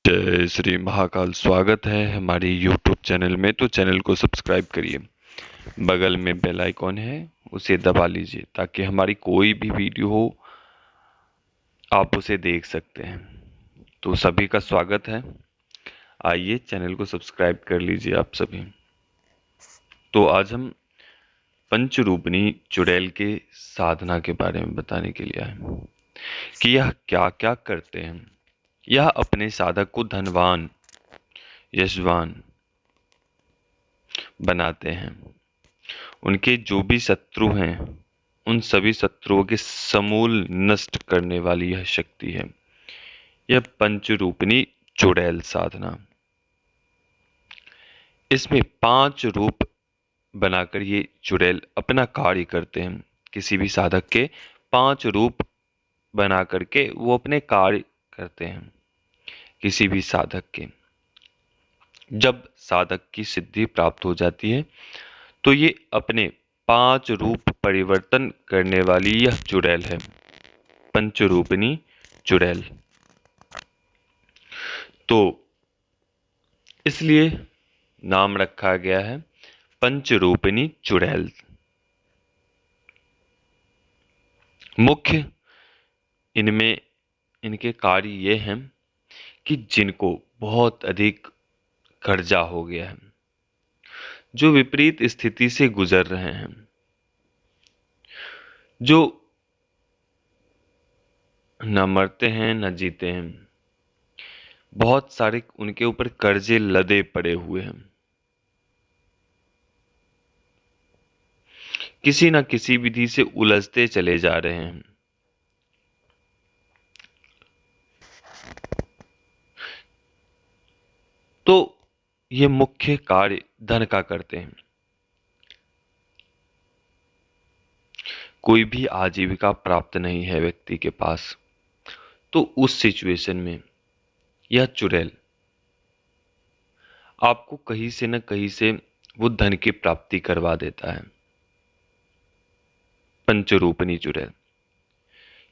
जय श्री महाकाल। स्वागत है हमारे YouTube चैनल में। तो चैनल को सब्सक्राइब करिए, बगल में बेल आइकॉन है उसे दबा लीजिए ताकि हमारी कोई भी वीडियो हो आप उसे देख सकते हैं। तो सभी का स्वागत है। आइए चैनल को सब्सक्राइब कर लीजिए आप सभी। तो आज हम पंचरूपनी चुड़ैल के साधना के बारे में बताने के लिए आए कि यह क्या क्या करते हैं। यह अपने साधक को धनवान, यशवान बनाते हैं। उनके जो भी शत्रु हैं उन सभी शत्रुओं के समूल नष्ट करने वाली यह शक्ति है, यह पंचरूपनी चुड़ैल साधना। इसमें 5 रूप बनाकर ये चुड़ैल अपना कार्य करते हैं। किसी भी साधक के 5 रूप बना करके वो अपने कार्य करते हैं। किसी भी साधक के जब साधक की सिद्धि प्राप्त हो जाती है तो ये अपने 5 रूप परिवर्तन करने वाली यह चुड़ैल है, पंचरूपनी चुड़ैल। तो इसलिए नाम रखा गया है पंचरूपनी चुड़ैल। मुख्य इनमें इनके कार्य ये हैं कि जिनको बहुत अधिक कर्जा हो गया है, जो विपरीत स्थिति से गुजर रहे हैं, जो न मरते हैं न जीते हैं, बहुत सारे उनके ऊपर कर्जे लदे पड़े हुए हैं, किसी न किसी विधि से उलझते चले जा रहे हैं, तो ये मुख्य कार्य धन का करते हैं। कोई भी आजीविका प्राप्त नहीं है व्यक्ति के पास, तो उस सिचुएशन में यह चुड़ैल आपको कहीं से न कहीं से वो धन की प्राप्ति करवा देता है। पंचरूपनी चुड़ैल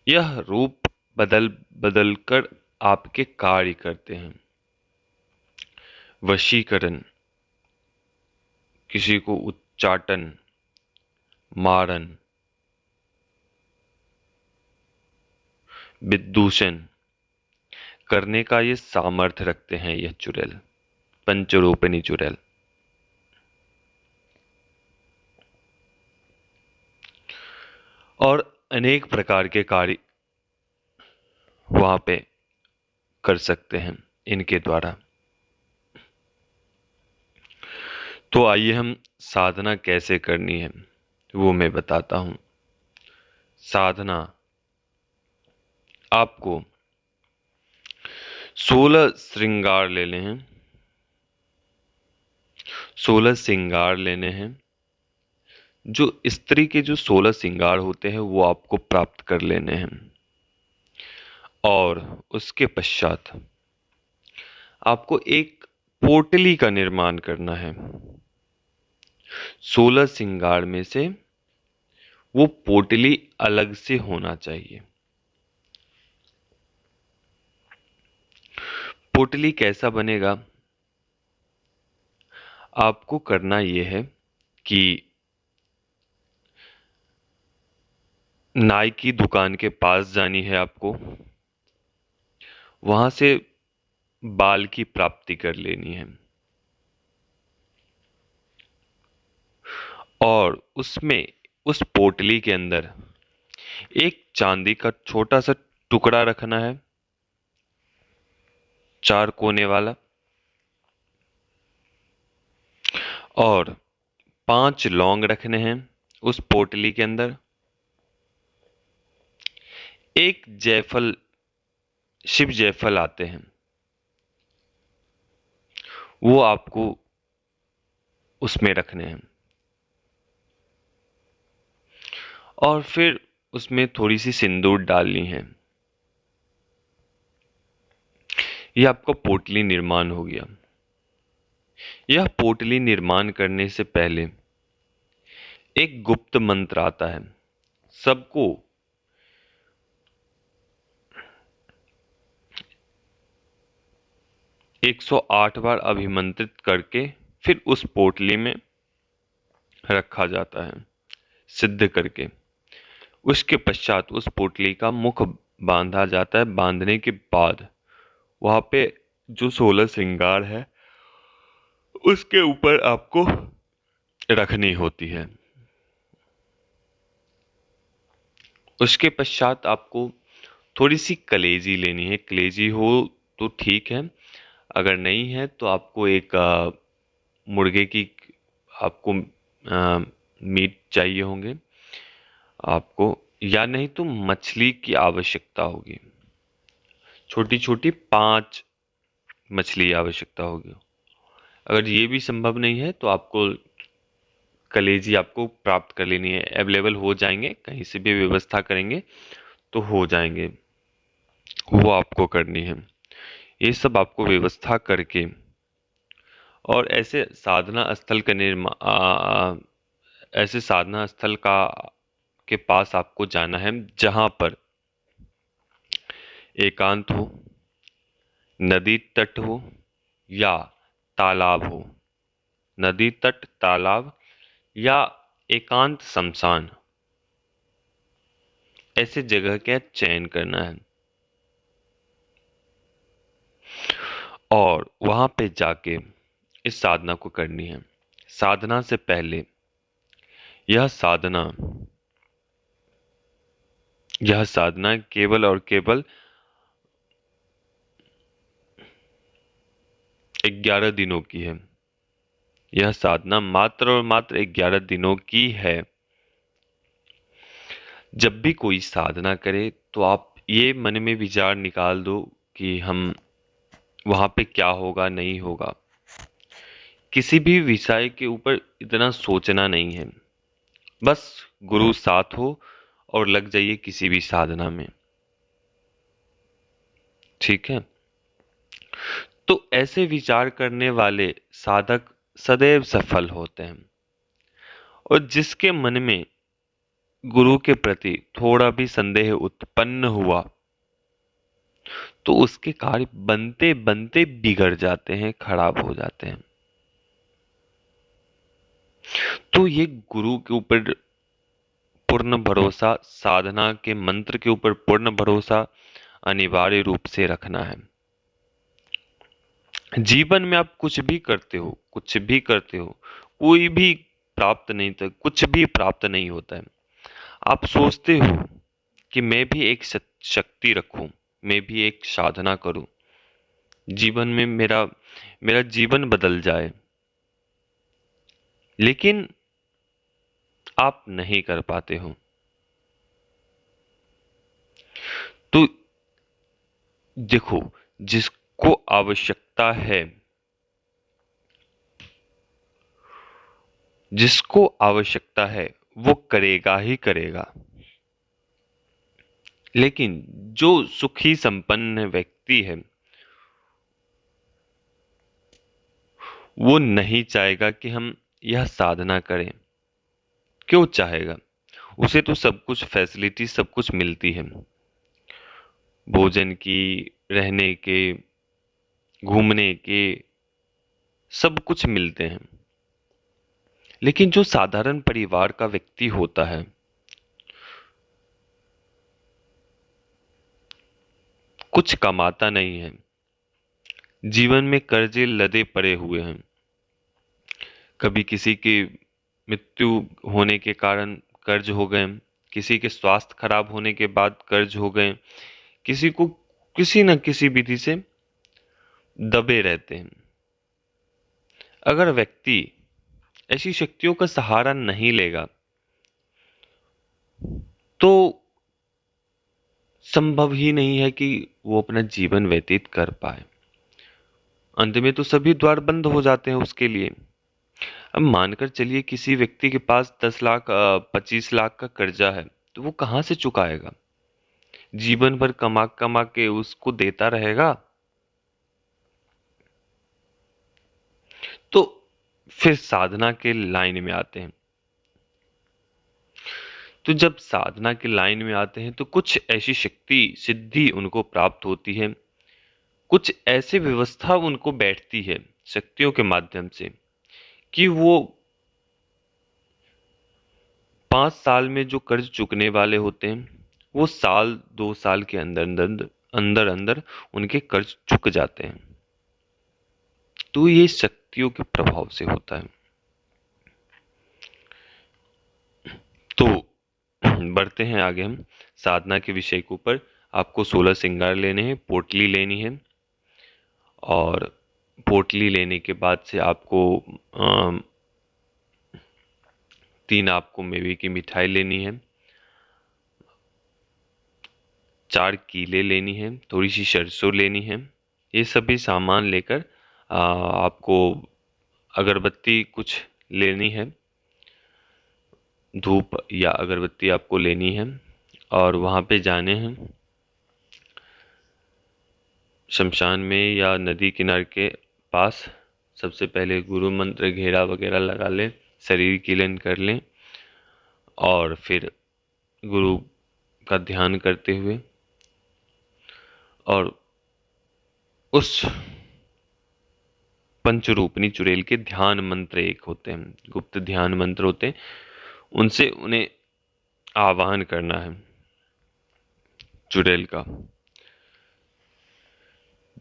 यह रूप बदल बदल कर आपके कार्य करते हैं। वशीकरण, किसी को उच्चाटन, मारन, विदूषण करने का ये सामर्थ्य रखते हैं यह चुड़ैल, पंचरूपनी चुड़ैल। और अनेक प्रकार के कार्य वहां पे कर सकते हैं इनके द्वारा। तो आइए हम साधना कैसे करनी है वो मैं बताता हूं। साधना आपको 16 श्रृंगार लेने हैं, 16 श्रृंगार लेने हैं। जो स्त्री के जो 16 श्रृंगार होते हैं वो आपको प्राप्त कर लेने हैं। और उसके पश्चात आपको एक पोटली का निर्माण करना है। 16 श्रृंगार में से वो पोटली अलग से होना चाहिए। पोटली कैसा बनेगा? आपको करना यह है कि नाई की दुकान के पास जानी है आपको, वहां से बाल की प्राप्ति कर लेनी है और उसमें उस पोटली के अंदर एक चांदी का छोटा सा टुकड़ा रखना है, 4 कोने वाला, और 5 लौंग रखने हैं उस पोटली के अंदर। एक जयफल, शिव जयफल आते हैं, वो आपको उसमें रखने हैं। और फिर उसमें थोड़ी सी सिंदूर डालनी है। यह आपका पोटली निर्माण हो गया। यह पोटली निर्माण करने से पहले एक गुप्त मंत्र आता है। सबको 108 बार अभिमंत्रित करके फिर उस पोटली में रखा जाता है, सिद्ध करके। उसके पश्चात उस पोटली का मुख बांधा जाता है। बांधने के बाद वहां पे जो 16 श्रृंगार है उसके ऊपर आपको रखनी होती है। उसके पश्चात आपको थोड़ी सी कलेजी लेनी है। कलेजी हो तो ठीक है, अगर नहीं है तो आपको एक मुर्गे की आपको मीट चाहिए होंगे आपको, या नहीं तो मछली की आवश्यकता होगी। छोटी छोटी 5 मछली की आवश्यकता होगी। अगर ये भी संभव नहीं है तो आपको कलेजी आपको प्राप्त कर लेनी है। अवेलेबल हो जाएंगे, कहीं से भी व्यवस्था करेंगे तो हो जाएंगे, वो आपको करनी है। ये सब आपको व्यवस्था करके और ऐसे साधना स्थल का निर्माण, ऐसे साधना स्थल का के पास आपको जाना है जहां पर एकांत हो, नदी तट हो या तालाब हो। नदी तट, तालाब या एकांत शमशान, ऐसे जगह का चयन करना है और वहां पे जाके इस साधना को करनी है। साधना से पहले यह साधना यह साधना केवल और केवल 11 दिनों की है। यह साधना मात्र और मात्र 11 दिनों की है। जब भी कोई साधना करे तो आप ये मन में विचार निकाल दो कि हम वहां पे क्या होगा, नहीं होगा। किसी भी विषय के ऊपर इतना सोचना नहीं है, बस गुरु साथ हो और लग जाइए किसी भी साधना में। ठीक है, तो ऐसे विचार करने वाले साधक सदैव सफल होते हैं। और जिसके मन में गुरु के प्रति थोड़ा भी संदेह उत्पन्न हुआ तो उसके कार्य बनते बनते बिगड़ जाते हैं, खराब हो जाते हैं। तो ये गुरु के ऊपर पूर्ण भरोसा, साधना के मंत्र के ऊपर पूर्ण भरोसा अनिवार्य रूप से रखना है। जीवन में आप कुछ भी करते हो, कुछ भी करते हो, कोई भी प्राप्त नहीं था, कुछ भी प्राप्त नहीं होता है। आप सोचते हो कि मैं भी एक शक्ति रखूं, मैं भी एक साधना करूं, जीवन में मेरा मेरा जीवन बदल जाए, लेकिन आप नहीं कर पाते हो। तो देखो, जिसको आवश्यकता है, जिसको आवश्यकता है वो करेगा ही करेगा। लेकिन जो सुखी संपन्न व्यक्ति है वो नहीं चाहेगा कि हम यह साधना करें। क्यों चाहेगा? उसे तो सब कुछ फैसिलिटी, सब कुछ मिलती है, भोजन की, रहने के, घूमने के, सब कुछ मिलते हैं। लेकिन जो साधारण परिवार का व्यक्ति होता है, कुछ कमाता नहीं है, जीवन में कर्जे लदे पड़े हुए हैं, कभी किसी की मृत्यु होने के कारण कर्ज हो गए, किसी के स्वास्थ्य खराब होने के बाद कर्ज हो गए, किसी को किसी न किसी विधि से दबे रहते हैं। अगर व्यक्ति ऐसी शक्तियों का सहारा नहीं लेगा तो संभव ही नहीं है कि वो अपना जीवन व्यतीत कर पाए। अंत में तो सभी द्वार बंद हो जाते हैं उसके लिए। अब मानकर चलिए किसी व्यक्ति के पास 10 लाख 25 लाख का कर्जा है, तो वो कहां से चुकाएगा? जीवन भर कमा कमा के उसको देता रहेगा? तो फिर साधना के लाइन में आते हैं। तो जब साधना के लाइन में आते हैं तो कुछ ऐसी शक्ति सिद्धि उनको प्राप्त होती है, कुछ ऐसे व्यवस्था उनको बैठती है शक्तियों के माध्यम से कि वो 5 साल में जो कर्ज चुकने वाले होते हैं वो साल 2 साल के अंदर अंदर अंदर अंदर उनके कर्ज चुक जाते हैं। तो ये शक्तियों के प्रभाव से होता है। तो बढ़ते हैं आगे हम साधना के विषय के ऊपर। आपको 16 श्रृंगार लेने हैं, पोटली लेनी है, और पोटली लेने के बाद से आपको 3 आपको मेवे की मिठाई लेनी है, 4 कीले लेनी है, थोड़ी सी सरसों लेनी है। ये सभी सामान लेकर आपको अगरबत्ती कुछ लेनी है, धूप या अगरबत्ती आपको लेनी है, और वहाँ पे जाने हैं शमशान में या नदी किनारे के पास। सबसे पहले गुरु मंत्र घेरा वगैरह लगा लें, शरीर कीलन कर लें, और फिर गुरु का ध्यान करते हुए और उस पंचरूपनी चुड़ैल के ध्यान मंत्र एक होते हैं, गुप्त ध्यान मंत्र होते हैं, उनसे उन्हें आवाहन करना है चुड़ैल का।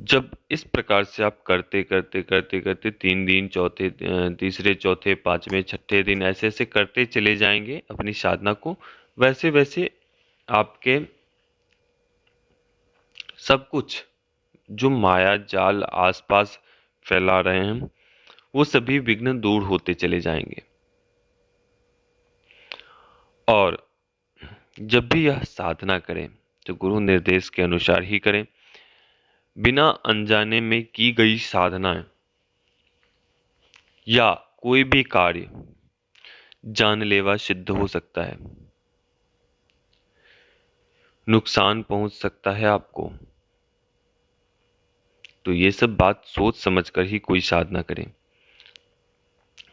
जब इस प्रकार से आप करते करते करते करते 3 दिन, चौथे तीसरे चौथे पांचवें छठे दिन ऐसे ऐसे करते चले जाएंगे अपनी साधना को, वैसे वैसे आपके सब कुछ जो माया जाल आसपास फैला रहे हैं वो सभी विघ्न दूर होते चले जाएंगे। और जब भी यह साधना करें तो गुरु निर्देश के अनुसार ही करें। बिना अनजाने में की गई साधनाएं या कोई भी कार्य जानलेवा सिद्ध हो सकता है, नुकसान पहुंच सकता है आपको। तो ये सब बात सोच समझकर ही कोई साधना करें।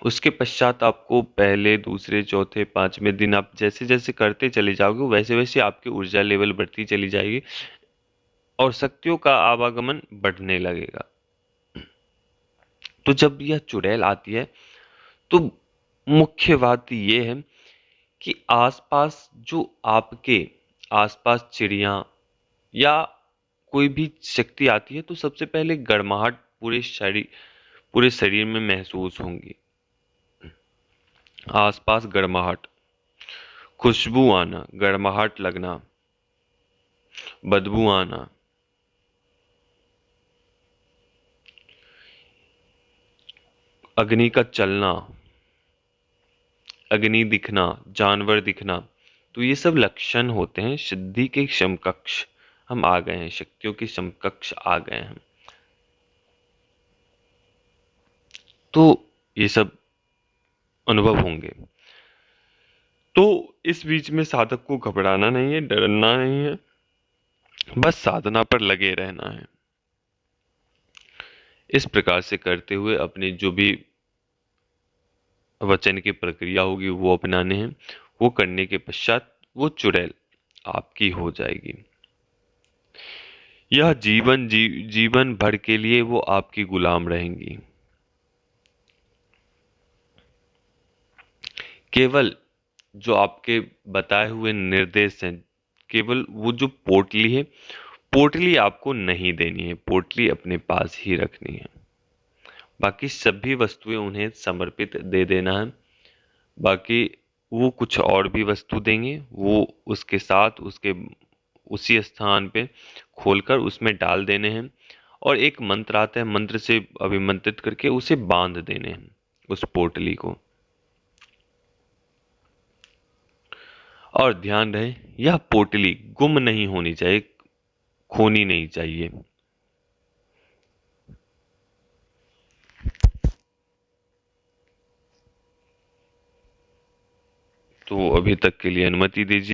उसके पश्चात आपको पहले दूसरे चौथे पांचवें दिन आप जैसे जैसे करते चले जाओगे वैसे वैसे आपकी ऊर्जा लेवल बढ़ती चली जाएगी और शक्तियों का आवागमन बढ़ने लगेगा। तो जब यह चुड़ैल आती है तो मुख्य बात यह है कि आसपास जो आपके आसपास चिड़िया या कोई भी शक्ति आती है तो सबसे पहले गर्माहट पूरे शरीर में महसूस होंगी। आसपास गर्माहट, खुशबू आना, गर्माहट लगना, बदबू आना, अग्नि का चलना, अग्नि दिखना, जानवर दिखना, तो ये सब लक्षण होते हैं सिद्धि के समकक्ष हम आ गए हैं, शक्तियों के समकक्ष आ गए हैं। तो ये सब अनुभव होंगे। तो इस बीच में साधक को घबराना नहीं है, डरना नहीं है, बस साधना पर लगे रहना है। इस प्रकार से करते हुए अपनी जो भी वचन की प्रक्रिया होगी वो अपनाने हैं। वो करने के पश्चात वो चुड़ैल आपकी हो जाएगी। यह जीवन भर के लिए वो आपकी गुलाम रहेंगी। केवल जो आपके बताए हुए निर्देश हैं, केवल वो जो पोटली है, पोटली आपको नहीं देनी है, पोटली अपने पास ही रखनी है। बाकी सभी वस्तुएं उन्हें समर्पित दे देना है। बाकी वो कुछ और भी वस्तु देंगे, वो उसके साथ उसके उसी स्थान पे खोलकर उसमें डाल देने हैं, और एक मंत्र आता है, मंत्र से अभिमंत्रित करके उसे बांध देने हैं उस पोटली को। और ध्यान रहे यह पोटली गुम नहीं होनी चाहिए, खोनी नहीं चाहिए। तो अभी तक के लिए अनुमति दीजिए।